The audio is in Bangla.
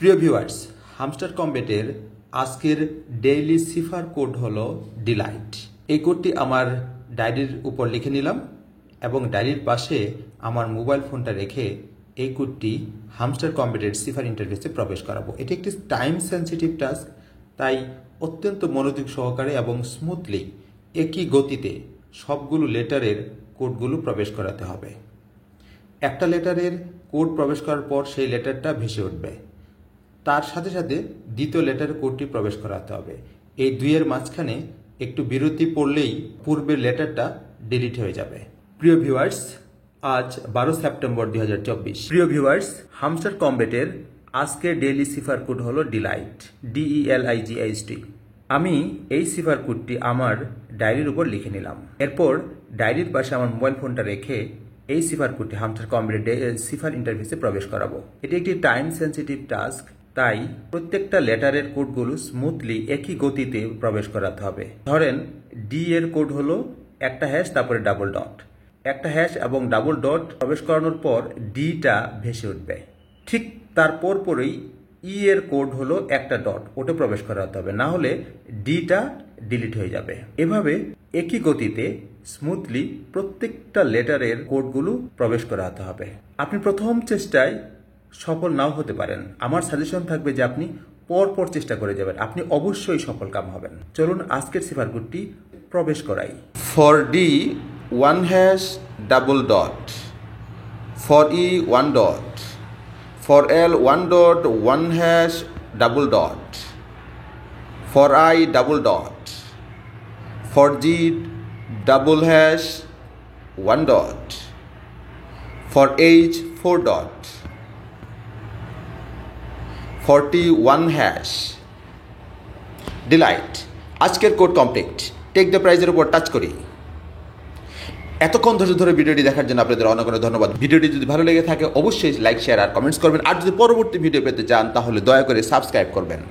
প্রিয় ভিউয়ার্স, হামস্টার কমবেটের আজকের ডেইলি সিফার কোড হলো ডিলাইট। এই কোডটি আমার ডায়েরির উপর লিখে নিলাম এবং ডায়েরির পাশে আমার মোবাইল ফোনটা রেখে এই কোডটি হামস্টার কমবেটের সিফার ইন্টারফেসে প্রবেশ করাবো। এটি একটি টাইম সেন্সিটিভ টাস্ক, তাই অত্যন্ত মনোযোগ সহকারে এবং স্মুথলি একই গতিতে সবগুলো লেটারের কোডগুলো প্রবেশ করাতে হবে। একটা লেটারের কোড প্রবেশ করার পর সেই লেটারটা ভেসে উঠবে, তার সাথে সাথে দ্বিতীয় লেটারের কোডটি প্রবেশ করাতে হবে। এই দুইয়ের মাঝখানে একটু বিরতি পড়লেই পূর্বের লেটারটা ডিলিট হয়ে যাবে। প্রিয় ভিউয়ার্স, আজ 12 সেপ্টেম্বর 2024। প্রিয় ভিউয়ার্স, হামস্টার কমবেটের আজকের ডেইলি সিফার কোড হলো ডিলাইট, DELIGHT। আমি এই সিফার কোডটি আমার ডায়েরির উপর লিখে নিলাম। এরপর ডায়েরির পাশে আমার মোবাইল ফোনটা রেখে এই সিফার কোডটি হামস্টার কমবেটের সিফার ইন্টারফেসে প্রবেশ করাবো। এটি একটি টাইম সেন্সিটিভ টাস্ক, তাই প্রত্যেকটা লেটারের কোডগুলো স্মুথলি একই গতিতে প্রবেশ করাতে হবে। ধরেন ডি এর কোড হলো একটা হ্যাশ, তারপরে ডাবল ডট। একটা হ্যাশ এবং ডাবল ডট প্রবেশ করানোর পর ডিটা ভেসে উঠবে। ঠিক তারপর পরেই ই এর কোড হলো একটা ডট, ওটা প্রবেশ করাতে হবে, না হলে ডিটা ডিলিট হয়ে যাবে। এভাবে একই গতিতে স্মুথলি প্রত্যেকটা লেটারের কোডগুলো প্রবেশ করাতে হবে। আপনি প্রথম চেষ্টায় সফল নাও হতে পারেন। আমার সাজেশন থাকবে যে আপনি পরপর চেষ্টা করে যাবেন, আপনি অবশ্যই সফল কাম হবেন। চলুন আজকের সিফার কোডটি প্রবেশ করাই। For D, 1 hash double dot. For E, 1 dot. For L, 1 dot, 1 hash double dot. For I, double dot. For G, double hash 1 dot. For H, 4 dot. For T, 1 hash. Deloitte. আজকের কোড কমপ্লিট। টেক দ্য প্রাইজের উপর টাচ করি। এতক্ষণ ধরে ভিডিওটি দেখার জন্য আপনাদের অনেক অনেক ধন্যবাদ। ভিডিওটি যদি ভালো লেগে থাকে অবশ্যই লাইক, শেয়ার আর কমেন্টস করবেন। আর যদি পরবর্তী ভিডিও পেতে চান তাহলে দয়া করে সাবস্ক্রাইব করবেন।